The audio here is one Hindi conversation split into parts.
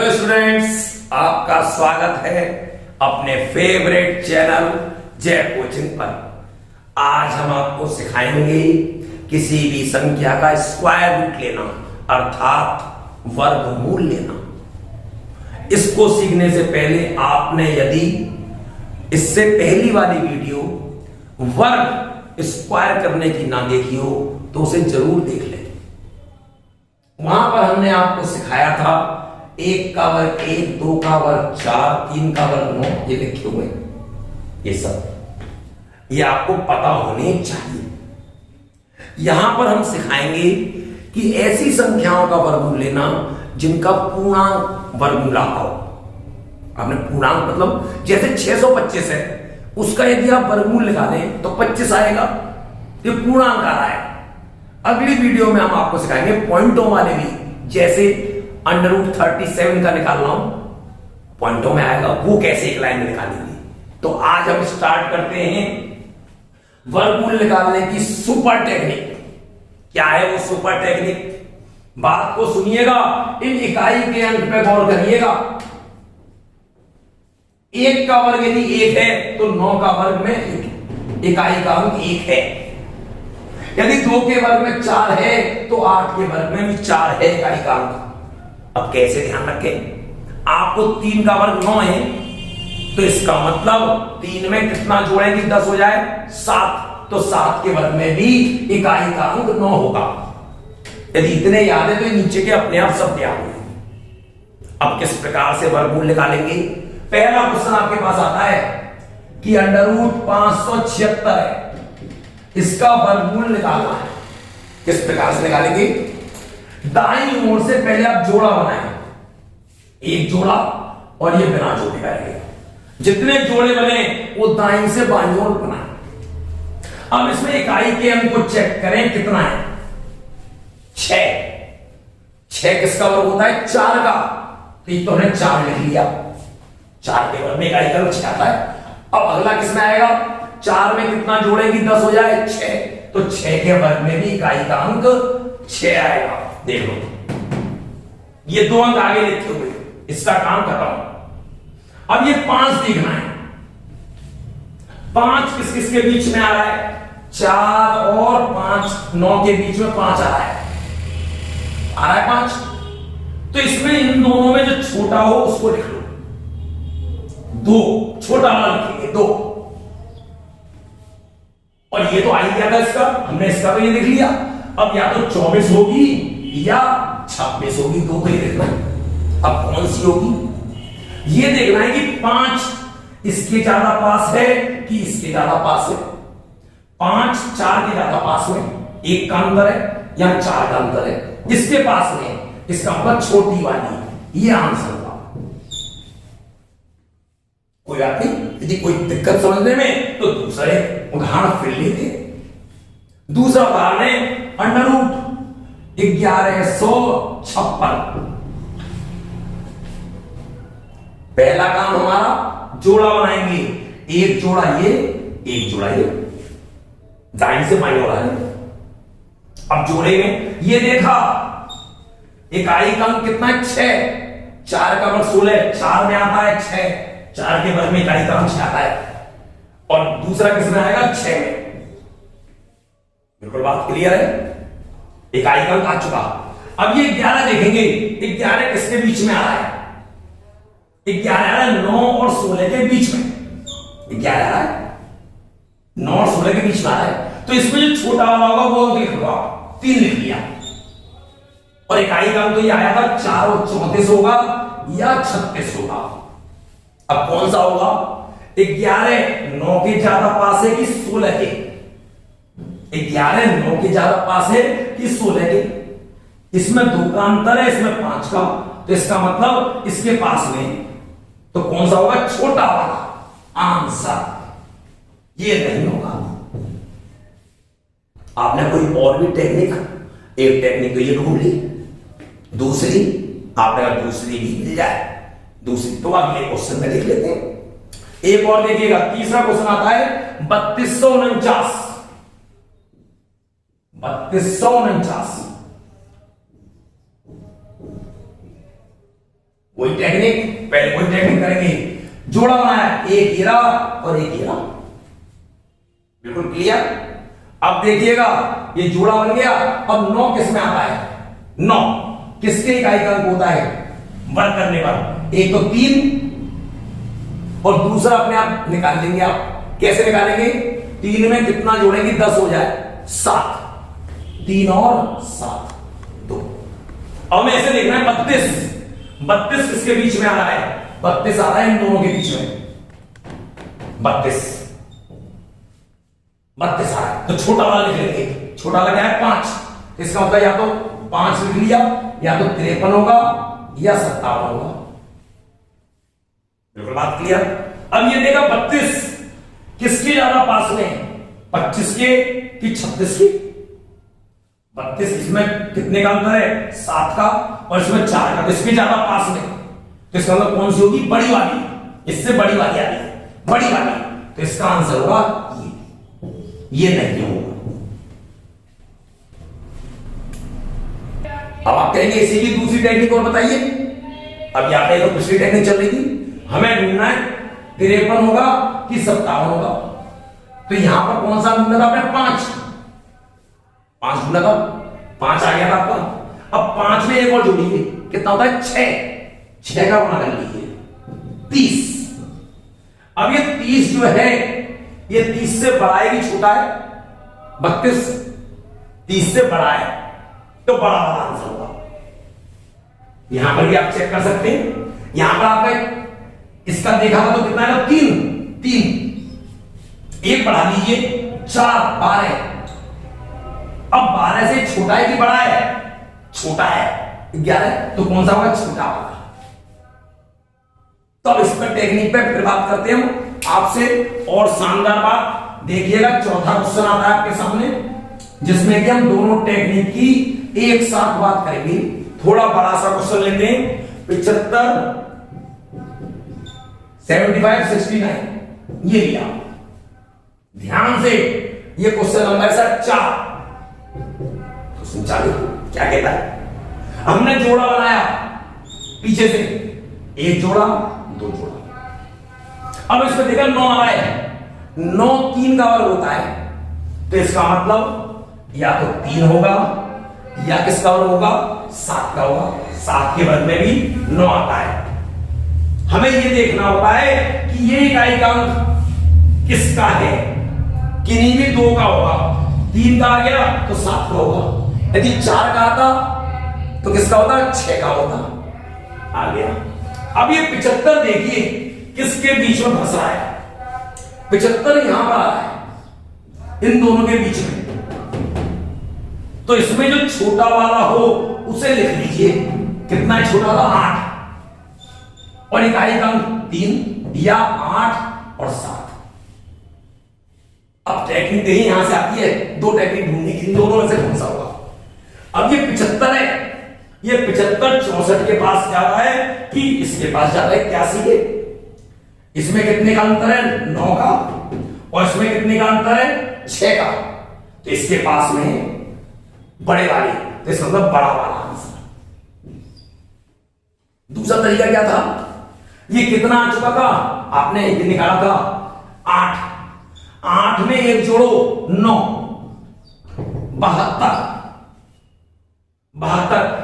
हेलो स्टूडेंट्स, आपका स्वागत है अपने फेवरेट चैनल जय कोचिंग पर। आज हम आपको सिखाएंगे किसी भी संख्या का स्क्वायर रूट लेना अर्थात वर्गमूल लेना। इसको सीखने से पहले आपने यदि इससे पहली वाली वीडियो वर्ग स्क्वायर करने की ना देखी हो तो उसे जरूर देख लें। वहां पर हमने आपको सिखाया था 1 का वर्ग 1, 2 का वर्ग 4, 3 का वर्ग 9, ये लिखे हुए ये सब ये आपको पता होने चाहिए। यहां पर हम सिखाएंगे कि ऐसी संख्याओं का वर्गमूल लेना जिनका पूर्णांक वर्गमूल आता हो। आपने पूर्णांक मतलब जैसे 625 है, उसका यदि आप वर्गमूल निकालें तो 25 आएगा, ये पूर्णांक आ रहा है। अगली वीडियो में हम आपको सिखाएंगे पॉइंटों वाले भी, जैसे √37 का निकाल रहा हूं, पॉइंटों में आएगा, वो कैसे एक लाइन में निकालेंगे। तो आज हम स्टार्ट करते हैं वर्गमूल निकालने की सुपर टेक्निक। क्या है वो सुपर टेक्निक? बात को सुनिएगा, इन इकाई के अंक पे गौर करिएगा। 1 का वर्ग यदि 1 है तो 9 का वर्ग में इकाई का अंक 1 है। यदि 2 के वर्ग में 4 है तो 8 के वर्ग में भी 4 है इकाई का अंक। अब कैसे ध्यान रखें, आपको 3 का वर्ग 9 है तो इसका मतलब 3 में कितना जोड़ेंगे 10 हो जाए 7, तो 7 के वर्ग में भी इकाई का अंक 9 होगा। यदि इतने याद है तो नीचे के अपने आप सब याद है। अब किस प्रकार से वर्गमूल निकालेंगे? पहला क्वेश्चन आपके पास आता है कि √576 है, इसका वर्गमूल निकालना है। किस प्रकार से निकालेंगे? दाईं ओर से पहले आप जोड़ा बनाएं, एक जोड़ा और ये बिना जोड़े करेंगे। जितने जोड़े बने वो दाईं से बाईं ओर बनाएं। अब इसमें इकाई के अंक को चेक करें, कितना है? 6 किसका वर्ग होता है? 4 का, तो ये तो हमने 4 लिख लिया। 4 के वर्ग में इकाई का अंक 6 आता है। अब अगला किसमें आएगा? 4 में कितना जोड़ेगी 10 हो जाए 6, तो 6 के वर्ग में भी इकाई का अंक 6 आएगा। देख लो, ये 2 अंक आगे लिखे हुए, इसका काम खत्म। अब ये 5 देखना है। 5 किस किस के बीच में आ रहा है? 4 और 5, 9 के बीच में 5 आ रहा है। 5, तो इसमें इन दोनों में जो छोटा हो उसको लिख लो। 2 छोटा वाला लिखेंगे 2, और ये तो आ ही गया था इसका, हमने इसका तो ये लिख लिया। अब या तो 24 होगी या 26 होगी, 2 को ही देखना है। अब कौन सी होगी ये देखना है कि 5 इसके ज्यादा पास है कि इसके ज्यादा पास है। 5 4 के ज्यादा पास में, 1 का अंतर है या 4 का अंतर है, इसके पास में, इसका मतलब छोटी वाली, ये आंसर था। कोई बात नहीं, यदि कोई दिक्कत समझने में तो दूसरे उदाहरण फिर लेते। दूसरा उदाहरण है √1156। पहला काम हमारा जोड़ा बनाएंगे, एक जोड़ा ये, एक जोड़ा ये, दाईं से बाईं ओर है। अब जोड़े में ये देखा इकाई का अंक कितना है? 6, 4 का वर्ग 16, 4 में आता है 6, 4 के वर्ग में इकाई का अंक 6 आता है, और दूसरा किसमें आएगा? 6 में। बिल्कुल बात क्लियर है, इकाई का अंक आ चुका। अब ये 11 देखेंगे, 11 किसके बीच में आ रहा है? 11 आ रहा है 9 और 16 के बीच में। 11 आ रहा है 9 और 16 के बीच में आ रहा है, तो इसमें जो छोटा वाला होगा वो लिख लो, 3 लिख लिया। और इकाई का अंक तो ये आया था 4 और 34 होगा या 36 होगा। अब कौन सा होगा? 11 9 के ज्यादा पास है कि 16 के? 11 9 के ज्यादा पास है कि 16 के? इसमें 2 का अंतर है, इसमें 5 का, तो इसका मतलब इसके पास में, तो कौन सा होगा? छोटा वाला आंसर। ये नहीं होगा। आपने कोई और भी टेक्निक, एक टेक्निक तो ये ढूंढ ली, दूसरी आपने अगर दूसरी भी मिल जाए, दूसरी तो अगले क्वेश्चन में देख लेते हैं। एक और देखिएगा, तीसरा क्वेश्चन आता है 3249। 3249 वही टेक्निक, पहले कोई टेक्निक करेंगे। जोड़ा बनाया, एक हीरा और एक हीरा, बिल्कुल क्लियर। अब देखिएगा ये जोड़ा बन गया। अब 9 किस में आता है? 9 किसके इकाई का अंक होता है वर्ग करने पर? एक तो 3 और दूसरा अपने आप निकाल लेंगे। आप कैसे निकालेंगे? 3 में कितना जोड़ेंगे? 10 हो जाए 7, 3 और 7 2। अब मैं ऐसे देखना है 32 किसके बीच में आ रहा है? 32 आ रहा है इन दोनों के बीच में। 32 आ रहा है तो छोटा वाला लिख लेंगे। छोटा वाला क्या है? 5। इसका मतलब या तो 5 लिख लिया, या तो 53 होगा या 57 होगा। बिल्कुल बात क्लियर। अब ये देखा 32 किसके ज्यादा पास में? 25 के कि 36 के? 32 इसमें कितने का अंतर है? 7 का, और इसमें 4 का, तो इसके ज्यादा पास में। तो इसका मतलब कौन सी होगी? बड़ी वाली। इससे बड़ी वाली आ रही है, बड़ी वाली। तो इसका आंसर होगा ये नहीं होगा। अब आप कहेंगे इसी की दूसरी टेक्निक और बताइए। अब यहाँ पे तो पिछली टेक्निक चल रही थी, हमें ढूंढना है 53 होगा कि 57 होगा। तो यहां पर कौन सा ढूंढना था आपने? 5 ढूंढना था, 5 आ गया था आपका। अब 5 में एक और जोड़िए, कितना होता है? 6 का गुणा कर लीजिए 30। अब ये 30 जो है ये 30 से बड़ा है कि छोटा है? 32 30 से बड़ा है तो बड़ा वाला आंसर होगा। यहां पर भी आप चेक कर सकते हैं। यहां पर आपका इसका देखा था तो कितना है? 3 एक बढ़ा लीजिए 4 12। अब 12 से छोटा है कि बड़ा है? छोटा है 11, तो कौन सा होगा? छोटा वाला। तो अब इस पर टेक्निक पे फिर बात करते हैं हम आपसे। और शानदार बात देखिएगा, चौथा क्वेश्चन आता है आपके सामने, जिसमें कि हम दोनों टेक्निक की एक साथ बात करेंगे। थोड़ा बड़ा सा क्वेश्चन लेते हैं। 75 75 69 ये लिया। ध्यान से, ये क्वेश्चन नंबर सर 4। क्वेश्चन 4 क्या कहता है? हमने जोड़ा बनाया पीछे से, एक जोड़ा 2 जोड़ा। अब इसमें देखा 9 आ रहा है। 9 3 का वर्ग होता है, तो इसका मतलब या तो 3 होगा या किसका वर्ग होगा? 7 का होगा। 7 के वर्ग में भी 9 आता है। हमें यह देखना होता है कि ये इकाई का अंक किसका है? किन्हीं भी 2 का होगा। 3 का आ गया तो 7 का होगा। यदि 4 का आता तो किसका होता? 6 का होता। आ गया। अब ये 75 देखिए किसके बीच में फंस रहा है? 75 यहां पर आ रहा है, इन दोनों के बीच में। तो इसमें जो छोटा वाला हो उसे लिख लीजिए। कितना है छोटा वाला? 8, और इकाई का अंक 3 या 8 और 7। अब टेक्निक देखिए यहां से आती है, 2 टेक्निक ढूंढने की, इन दोनों में से कौन सा होगा? अब ये 75 है, ये 75 64 के पास जा रहा है कि इसके पास जा रहा है 81 के? इसमें कितने का अंतर है? 9 का, और इसमें कितने का अंतर है? 6 का। तो इसके पास में बड़े वाले, तो इसका मतलब बड़ा वाला आंसर। दूसरा तरीका क्या था? ये कितना आ चुका था? आपने ये निकाला था 8 में एक जोड़ो 9 72।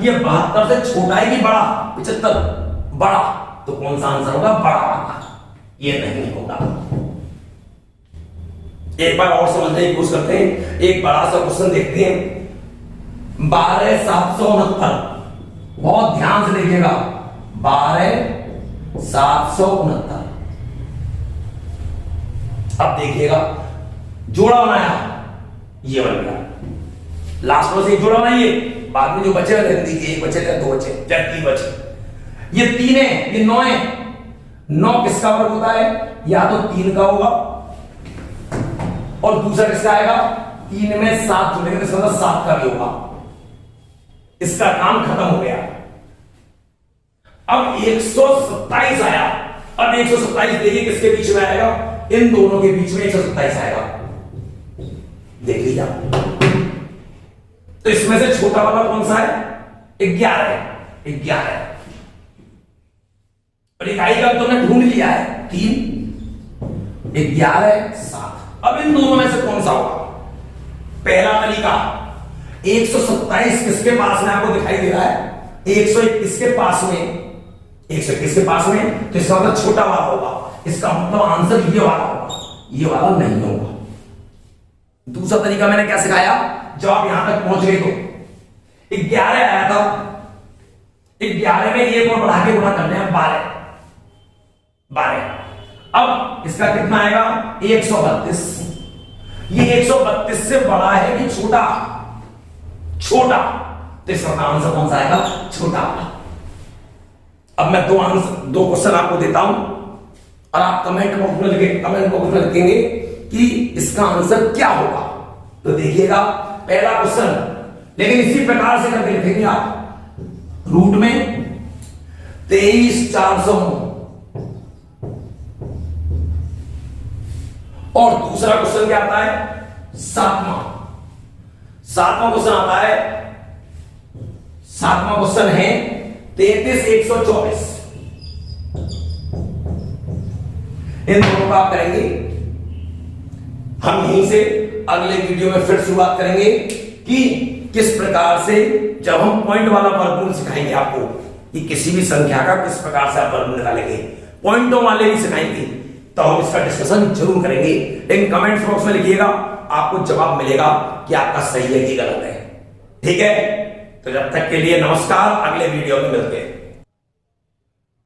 ये 72 से छोटा है कि बड़ा? 75 बड़ा, तो कौन सा आंसर होगा? बड़ा वाला। ये नहीं होगा। एक बार और समझने की कोशिश करते हैं। एक बड़ा सा क्वेश्चन देखते हैं। 12769, बहुत ध्यान से देखिएगा। 12769। अब देखिएगा जोड़ा बनाया, ये बन गया। लास्ट में से एक जोड़ा बनाइए, बाद में जो बचे रहने दीजिए। एक बचे या 2 बचे या 3 बचे। ये 3 है, ये 9 है। 9 किसका वर्ग होता है? या तो 3 का होगा, और दूसरा किसका आएगा? 3 में 7 जुड़ेंगे तो इसका मतलब 7 का भी होगा। इसका काम खत्म हो गया। अब 127 आया। अब 127 देखिए किसके बीच में आएगा? इन दोनों के बीच में 127 आएगा। देख लीजिए। तो इसमें से छोटा वाला कौन सा है? 11 है। 11 और इकाई का तुमने ढूंढ लिया है 3, 11, 7। अब इन दोनों में से कौन सा होगा? पहला तरीका 127 किसके पास में आपको दिखाई दे रहा है? 121 के पास में, 121 के पास में, तो इसका मतलब छोटा वाला होगा। इसका मतलब आंसर ये वाला होगा, ये वाला नहीं होगा। दूसरा तरीका मैंने क्या सिखाया? जब आप यहां तक पहुंच गए तो 11 आया था, 11 में एक और बढ़ा के गुणा करने हैं 12। अब इसका कितना आएगा? 132। ये 132 से बड़ा है कि छोटा? छोटा, तो इसका आंसर कौन सा आएगा? छोटा। अब मैं दो क्वेश्चन आपको देता हूं और आप कमेंट बॉक्स में लिखेंगे कि इसका आंसर क्या होगा। तो देखिएगा पहला क्वेश्चन, लेकिन इसी प्रकार से करके लिखेंगे आप, रूट में 23,409। और दूसरा क्वेश्चन क्या आता है? सातवां क्वेश्चन आता है, सातवां क्वेश्चन है 33,124। इन दोनों का आप करेंगे। हम यहीं से अगले वीडियो में फिर शुरुआत करेंगे कि किस प्रकार से, जब हम पॉइंट वाला वर्गमूल सिखाएंगे आपको कि किसी भी संख्या का किस प्रकार से आप वर्गमूल निकालेंगे, पॉइंटों वाले भी सिखाएंगे, तो हम इसका डिस्कशन जरूर करेंगे। लेकिन कमेंट बॉक्स में लिखिएगा, आपको जवाब मिलेगा कि आपका सही है कि गलत है। ठीक है, तो जब तक के लिए नमस्कार, अगले वीडियो में मिलते हैं।